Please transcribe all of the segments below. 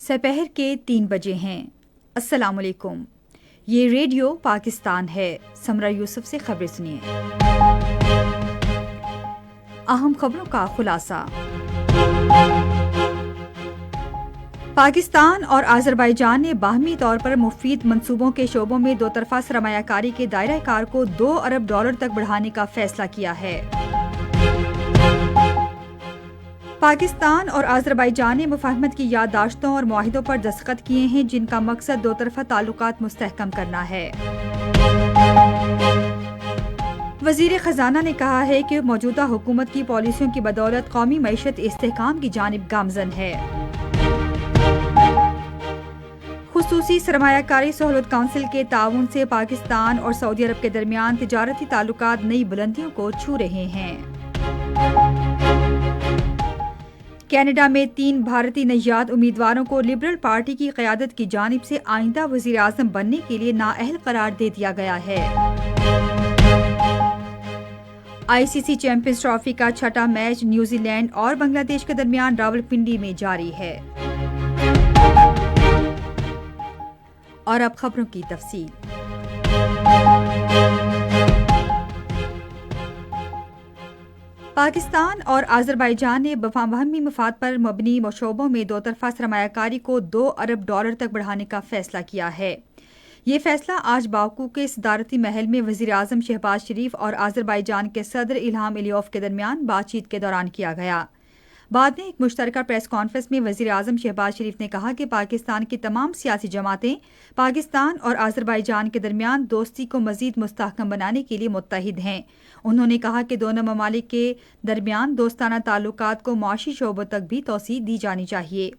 سپہر کے 3 بجے ہیں۔ السلام علیکم، یہ ریڈیو پاکستان ہے۔ سمرہ یوسف سے خبریں سنیے۔ اہم خبروں کا خلاصہ۔ پاکستان اور آذربائیجان نے باہمی طور پر مفید منصوبوں کے شعبوں میں دو طرفہ سرمایہ کاری کے دائرہ کار کو $2 ارب تک بڑھانے کا فیصلہ کیا ہے۔ پاکستان اور آذربائیجان نے مفاہمت کی یادداشتوں اور معاہدوں پر دستخط کیے ہیں جن کا مقصد دو طرفہ تعلقات مستحکم کرنا ہے۔ وزیر خزانہ نے کہا ہے کہ موجودہ حکومت کی پالیسیوں کی بدولت قومی معیشت استحکام کی جانب گامزن ہے۔ خصوصی سرمایہ کاری سہولت کونسل کے تعاون سے پاکستان اور سعودی عرب کے درمیان تجارتی تعلقات نئی بلندیوں کو چھو رہے ہیں۔ کینیڈا میں 3 بھارتی نژاد امیدواروں کو لبرل پارٹی کی قیادت کی جانب سے آئندہ وزیر اعظم بننے کے لیے نااہل قرار دے دیا گیا ہے۔ ICC چیمپئنز ٹرافی کا چھٹا میچ نیوزی لینڈ اور بنگلہ دیش کے درمیان راولپنڈی میں جاری ہے۔ اور اب خبروں کی تفصیل۔ پاکستان اور آذربائیجان نے باہمی مفاد پر مبنی شعبوں میں دو طرفہ سرمایہ کاری کو $2 ارب تک بڑھانے کا فیصلہ کیا ہے۔ یہ فیصلہ آج باکو کے صدارتی محل میں وزیر اعظم شہباز شریف اور آذربائیجان کے صدر الہام علیوف کے درمیان بات چیت کے دوران کیا گیا۔ بعد میں ایک مشترکہ پریس کانفرنس میں وزیر اعظم شہباز شریف نے کہا کہ پاکستان کی تمام سیاسی جماعتیں پاکستان اور آذربائیجان کے درمیان دوستی کو مزید مستحکم بنانے کے لیے متحد ہیں۔ انہوں نے کہا کہ دونوں ممالک کے درمیان دوستانہ تعلقات کو معاشی شعبوں تک بھی توسیع دی جانی چاہیے۔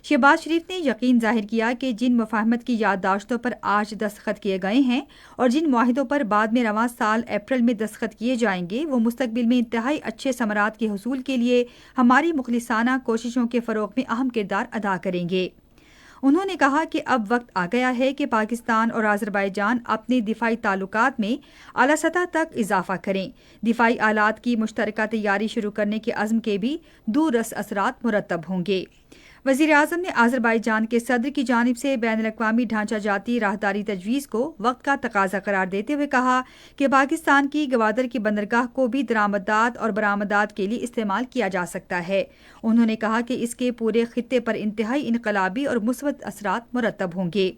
شہباز شریف نے یقین ظاہر کیا کہ جن مفاہمت کی یادداشتوں پر آج دستخط کیے گئے ہیں اور جن معاہدوں پر بعد میں رواں سال اپریل میں دستخط کیے جائیں گے وہ مستقبل میں انتہائی اچھے ثمرات کے حصول کے لیے ہماری مخلصانہ کوششوں کے فروغ میں اہم کردار ادا کریں گے۔ انہوں نے کہا کہ اب وقت آ گیا ہے کہ پاکستان اور آذربائیجان اپنے دفاعی تعلقات میں اعلیٰ سطح تک اضافہ کریں۔ دفاعی آلات کی مشترکہ تیاری شروع کرنے کے عزم کے بھی دوررس اثرات مرتب ہوں گے۔ وزیر اعظم نے آذربائیجان کے صدر کی جانب سے بین الاقوامی ڈھانچہ جاتی راہداری تجویز کو وقت کا تقاضا قرار دیتے ہوئے کہا کہ پاکستان کی گوادر کی بندرگاہ کو بھی درآمدات اور برآمدات کے لیے استعمال کیا جا سکتا ہے۔ انہوں نے کہا کہ اس کے پورے خطے پر انتہائی انقلابی اور مثبت اثرات مرتب ہوں گے۔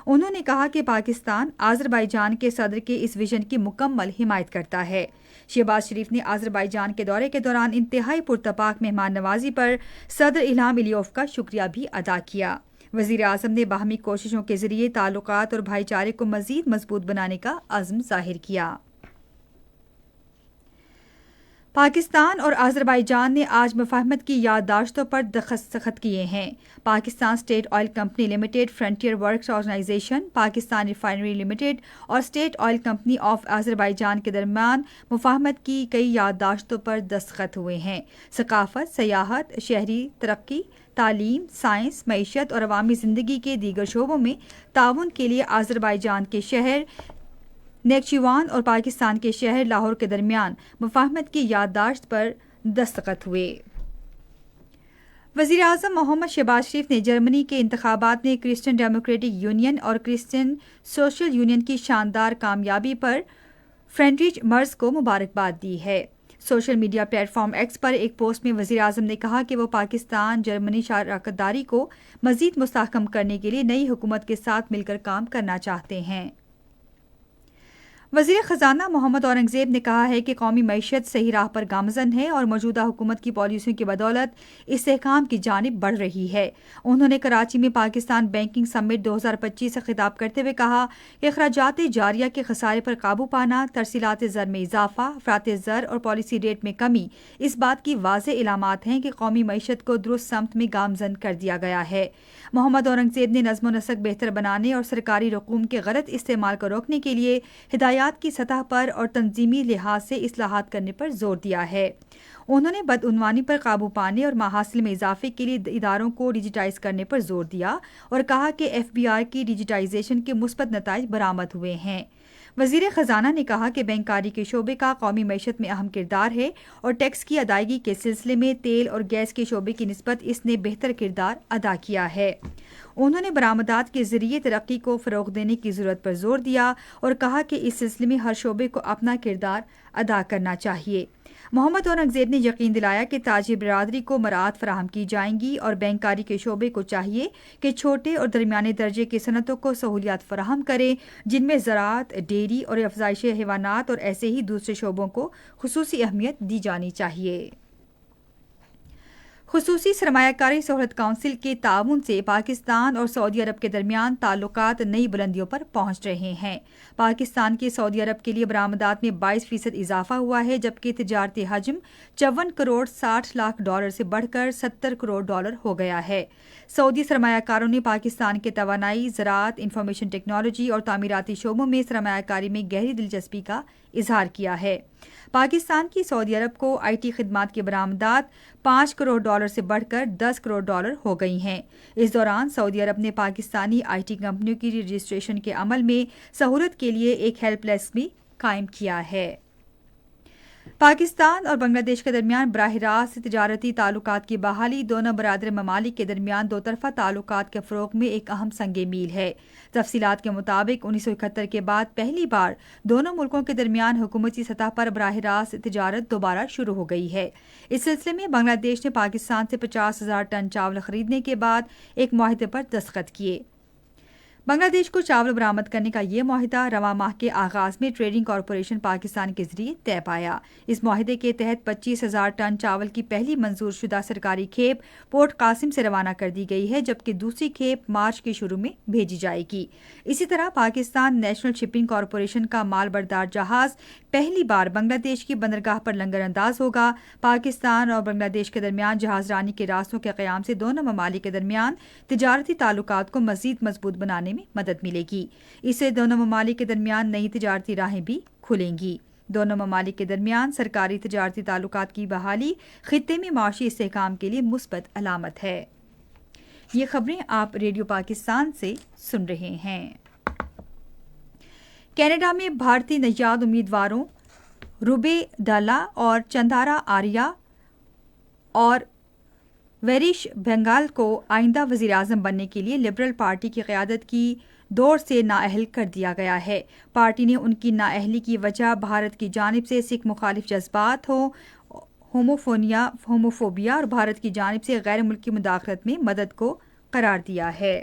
انہوں نے کہا کہ پاکستان آذربائیجان کے صدر کے اس ویژن کی مکمل حمایت کرتا ہے۔ شہباز شریف نے آذربائیجان کے دورے کے دوران انتہائی پرتپاک مہمان نوازی پر صدر الہام علیوف کا شکریہ بھی ادا کیا۔ وزیر اعظم نے باہمی کوششوں کے ذریعے تعلقات اور بھائی چارے کو مزید مضبوط بنانے کا عزم ظاہر کیا۔ پاکستان اور آذربائیجان نے آج مفاہمت کی یادداشتوں پر دستخط کیے ہیں۔ Pakistan State Oil Company Limited, Frontier Works Organisation, Pakistan Refinery Limited اور State Oil Company of Azerbaijan کے درمیان مفاہمت کی کئی یادداشتوں پر دستخط ہوئے ہیں۔ ثقافت، سیاحت، شہری ترقی، تعلیم، سائنس، معیشت اور عوامی زندگی کے دیگر شعبوں میں تعاون کے لیے آذربائیجان کے شہر نیکچیوان اور پاکستان کے شہر لاہور کے درمیان مفاہمت کی یادداشت پر دستخط ہوئے۔ وزیر اعظم محمد شہباز شریف نے جرمنی کے انتخابات میں کرسچین ڈیموکریٹک یونین اور کرسچین سوشل یونین کی شاندار کامیابی پر فرینڈریچ مرز کو مبارکباد دی ہے۔ Social media platform X پر ایک پوسٹ میں وزیر اعظم نے کہا کہ وہ پاکستان جرمنی شراکت داری کو مزید مستحکم کرنے کے لیے نئی حکومت کے ساتھ مل کر کام کرنا چاہتے ہیں۔ وزیر خزانہ محمد اورنگزیب نے کہا ہے کہ قومی معیشت صحیح راہ پر گامزن ہے اور موجودہ حکومت کی پالیسیوں کی بدولت استحکام کی جانب بڑھ رہی ہے۔ انہوں نے کراچی میں پاکستان بینکنگ سمٹ 2025 سے خطاب کرتے ہوئے کہا کہ اخراجات جاریہ کے خسارے پر قابو پانا، ترسیلات زر میں اضافہ، افراط زر اور پالیسی ریٹ میں کمی اس بات کی واضح علامات ہیں کہ قومی معیشت کو درست سمت میں گامزن کر دیا گیا ہے۔ محمد اورنگزیب نے نظم و نسق بہتر بنانے اور سرکاری رقوم کے غلط استعمال کو روکنے کے لیے ہدایات کی سطح پر اور تنظیمی لحاظ سے اصلاحات کرنے پر زور دیا ہے۔ انہوں نے بدعنوانی پر قابو پانے اور ماحصل میں اضافے کے لیے اداروں کو ڈیجیٹائز کرنے پر زور دیا اور کہا کہ FBI کی ڈیجیٹائزیشن کے مثبت نتائج برآمد ہوئے ہیں۔ وزیر خزانہ نے کہا کہ بینکاری کے شعبے کا قومی معیشت میں اہم کردار ہے اور ٹیکس کی ادائیگی کے سلسلے میں تیل اور گیس کے شعبے کی نسبت اس نے بہتر کردار ادا کیا ہے۔ انہوں نے برآمدات کے ذریعے ترقی کو فروغ دینے کی ضرورت پر زور دیا اور کہا کہ اس سلسلے میں ہر شعبے کو اپنا کردار ادا کرنا چاہیے۔ محمد اورنگزیب نے یقین دلایا کہ تاجر برادری کو مراعات فراہم کی جائیں گی اور بینکاری کے شعبے کو چاہیے کہ چھوٹے اور درمیانے درجے کی صنعتوں کو سہولیات فراہم کرے، جن میں زراعت، ڈیری اور افزائش حیوانات اور ایسے ہی دوسرے شعبوں کو خصوصی اہمیت دی جانی چاہیے۔ خصوصی سرمایہ کاری سہولت کونسل کے تعاون سے پاکستان اور سعودی عرب کے درمیان تعلقات نئی بلندیوں پر پہنچ رہے ہیں۔ پاکستان کے سعودی عرب کے لیے برآمدات میں 22% اضافہ ہوا ہے، جبکہ تجارتی حجم 54 کروڑ 60 لاکھ ڈالر سے بڑھ کر 70 کروڑ ڈالر ہو گیا ہے۔ سعودی سرمایہ کاروں نے پاکستان کے توانائی، زراعت، انفارمیشن ٹیکنالوجی اور تعمیراتی شعبوں میں سرمایہ کاری میں گہری دلچسپی کا اظہار کیا ہے۔ پاکستان کی سعودی عرب کو آئی ٹی خدمات کی برآمدات 5 کروڑ ڈالر سے بڑھ کر 10 کروڑ ڈالر ہو گئی ہیں۔ اس دوران سعودی عرب نے پاکستانی آئی ٹی کمپنیوں کی رجسٹریشن کے عمل میں سہولت کے لیے ایک ہیلپ ڈیسک بھی قائم کیا ہے۔ پاکستان اور بنگلہ دیش کے درمیان براہ راست تجارتی تعلقات کی بحالی دونوں برادر ممالک کے درمیان دو طرفہ تعلقات کے فروغ میں ایک اہم سنگ میل ہے۔ تفصیلات کے مطابق 1971 کے بعد پہلی بار دونوں ملکوں کے درمیان حکومتی سطح پر براہ راست تجارت دوبارہ شروع ہو گئی ہے۔ اس سلسلے میں بنگلہ دیش نے پاکستان سے 50,000 ٹن چاول خریدنے کے بعد ایک معاہدے پر دستخط کیے۔ بنگلہ دیش کو چاول برآمد کرنے کا یہ معاہدہ رواں ماہ کے آغاز میں ٹریڈنگ کارپوریشن پاکستان کے ذریعے طے پایا۔ اس معاہدے کے تحت 25,000 ٹن چاول کی پہلی منظور شدہ سرکاری کھیپ پورٹ قاسم سے روانہ کر دی گئی ہے، جبکہ دوسری کھیپ مارچ کے شروع میں بھیجی جائے گی۔ اسی طرح پاکستان نیشنل شپنگ کارپوریشن کا مال بردار جہاز پہلی بار بنگلہ دیش کی بندرگاہ پر لنگر انداز ہوگا۔ پاکستان اور بنگلہ دیش کے درمیان جہاز رانی کے راستوں کے قیام سے دونوں ممالک کے درمیان تجارتی تعلقات کو مزید مضبوط بنانے میں مدد ملے گی۔ اس سے دونوں ممالک کے درمیان نئی تجارتی راہیں بھی کھلیں گی۔ دونوں ممالک کے درمیان سرکاری تجارتی تعلقات کی بحالی خطے میں معاشی استحکام کے لیے مثبت علامت ہے۔ یہ خبریں آپ ریڈیو پاکستان سے سن رہے ہیں۔ کینیڈا میں بھارتی نژاد امیدواروں روبے ڈالا اور چندارا آریہ اور ویریش بنگال کو آئندہ وزیراعظم بننے کے لیے لبرل پارٹی کی قیادت کی دوڑ سے نااہل کر دیا گیا ہے۔ پارٹی نے ان کی نااہلی کی وجہ بھارت کی جانب سے سکھ مخالف جذبات ہوموفوبیا اور بھارت کی جانب سے غیر ملکی مداخلت میں مدد کو قرار دیا ہے۔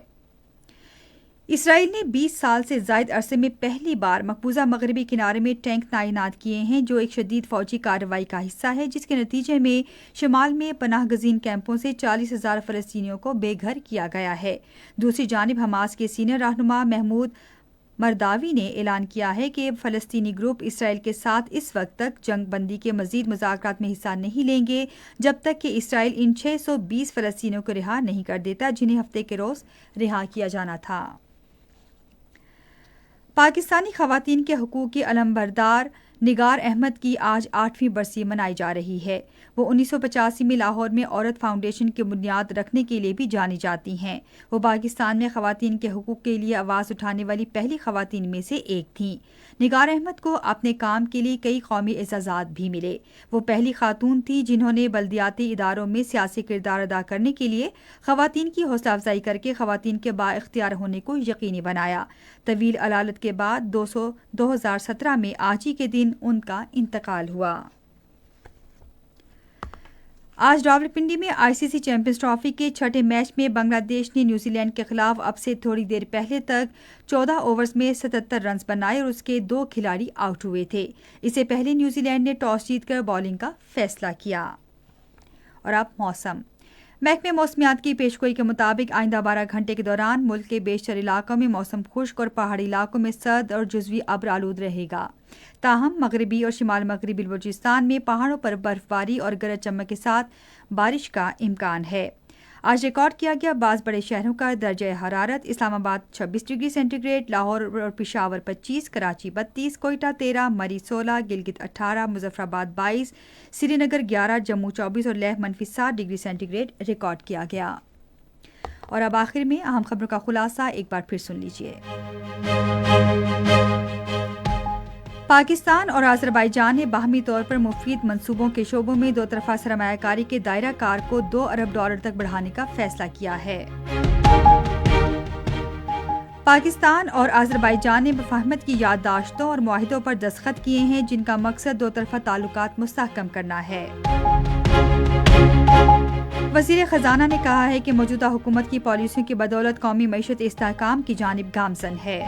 اسرائیل نے 20 سال سے زائد عرصے میں پہلی بار مقبوضہ مغربی کنارے میں ٹینک تعینات کیے ہیں، جو ایک شدید فوجی کارروائی کا حصہ ہے، جس کے نتیجے میں شمال میں پناہ گزین کیمپوں سے 40,000 فلسطینیوں کو بے گھر کیا گیا ہے۔ دوسری جانب حماس کے سینئر رہنما محمود مرداوی نے اعلان کیا ہے کہ فلسطینی گروپ اسرائیل کے ساتھ اس وقت تک جنگ بندی کے مزید مذاکرات میں حصہ نہیں لیں گے جب تک کہ اسرائیل ان 620 فلسطینیوں کو رہا نہیں کر دیتا، جنہیں ہفتے کے روز رہا کیا جانا تھا۔ پاکستانی خواتین کے حقوق کی علمبردار نگار احمد کی آج 8ویں برسی منائی جا رہی ہے۔ وہ 1985 میں لاہور میں عورت فاؤنڈیشن کی بنیاد رکھنے کے لیے بھی جانی جاتی ہیں۔ وہ پاکستان میں خواتین کے حقوق کے لیے آواز اٹھانے والی پہلی خواتین میں سے ایک تھیں۔ نگار احمد کو اپنے کام کے لیے کئی قومی اعزازات بھی ملے۔ وہ پہلی خاتون تھی جنہوں نے بلدیاتی اداروں میں سیاسی کردار ادا کرنے کے لیے خواتین کی حوصلہ افزائی کر کے خواتین کے بااختیار ہونے کو یقینی بنایا۔ طویل علالت کے بعد 2017 میں آج ہی کے دن ان کا انتقال ہوا۔ آج راولپنڈی میں آئی سی سی چیمپئنز ٹرافی کے چھٹے میچ میں بنگلہ دیش نے نیوزی لینڈ کے خلاف اب سے تھوڑی دیر پہلے تک 14 اوورز میں 77 رنز بنائے اور اس کے 2 کھلاڑی آؤٹ ہوئے تھے۔ اس سے پہلے نیوزی لینڈ نے ٹاس جیت کر بالنگ کا فیصلہ کیا۔ اور اب موسم۔ محکمہ موسمیات کی پیشگوئی کے مطابق آئندہ 12 گھنٹے کے دوران ملک کے بیشتر علاقوں میں موسم خشک اور پہاڑی علاقوں میں سرد اور جزوی ابر آلود رہے گا۔ تاہم مغربی اور شمال مغربی بلوچستان میں پہاڑوں پر برف باری اور گرج چمک کے ساتھ بارش کا امکان ہے۔ آج ریکارڈ کیا گیا بعض بڑے شہروں کا درجہ حرارت: اسلام آباد 26 ڈگری سینٹی گریڈ، لاہور اور پشاور 25، کراچی 32، کوئٹہ 13، مری 16، گلگت 18، مظفر آباد 22، سری نگر 11، جموں 24 اور Leh -7 degree centigrade record کیا گیا۔ اور اب آخر میں اہم خبروں کا خلاصہ ایک بار پھر سن لیجیے۔ پاکستان اور آذربائیجان نے باہمی طور پر مفید منصوبوں کے شعبوں میں دو طرفہ سرمایہ کاری کے دائرہ کار کو $2 ارب تک بڑھانے کا فیصلہ کیا ہے۔ پاکستان اور آذربائیجان نے مفاہمت کی یادداشتوں اور معاہدوں پر دستخط کیے ہیں جن کا مقصد دو طرفہ تعلقات مستحکم کرنا ہے۔ وزیر خزانہ نے کہا ہے کہ موجودہ حکومت کی پالیسیوں کی بدولت قومی معیشت استحکام کی جانب گامزن ہے۔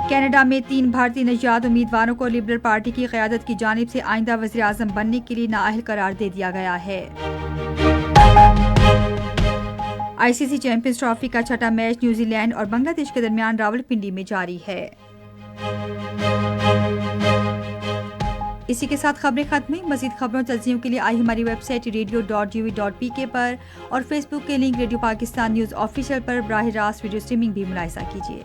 کینیڈا میں 3 بھارتی نژاد امیدواروں کو لبرل پارٹی کی قیادت کی جانب سے آئندہ وزیر اعظم بننے کے لیے نااہل قرار دے دیا گیا ہے۔ ICC چیمپئنز ٹرافی کا چھٹا میچ نیوزی لینڈ اور بنگلہ دیش کے درمیان راولپنڈی میں جاری ہے۔ اسی کے ساتھ خبریں ختم ہوئی۔ مزید خبروں تجزیوں کے لیے آئی ہماری ویب سائٹ radio.gv.pk پر اور فیس بک کے link Radio Pakistan News official پر براہ راست ویڈیو سٹریمنگ بھی ملاحظہ کیجیے۔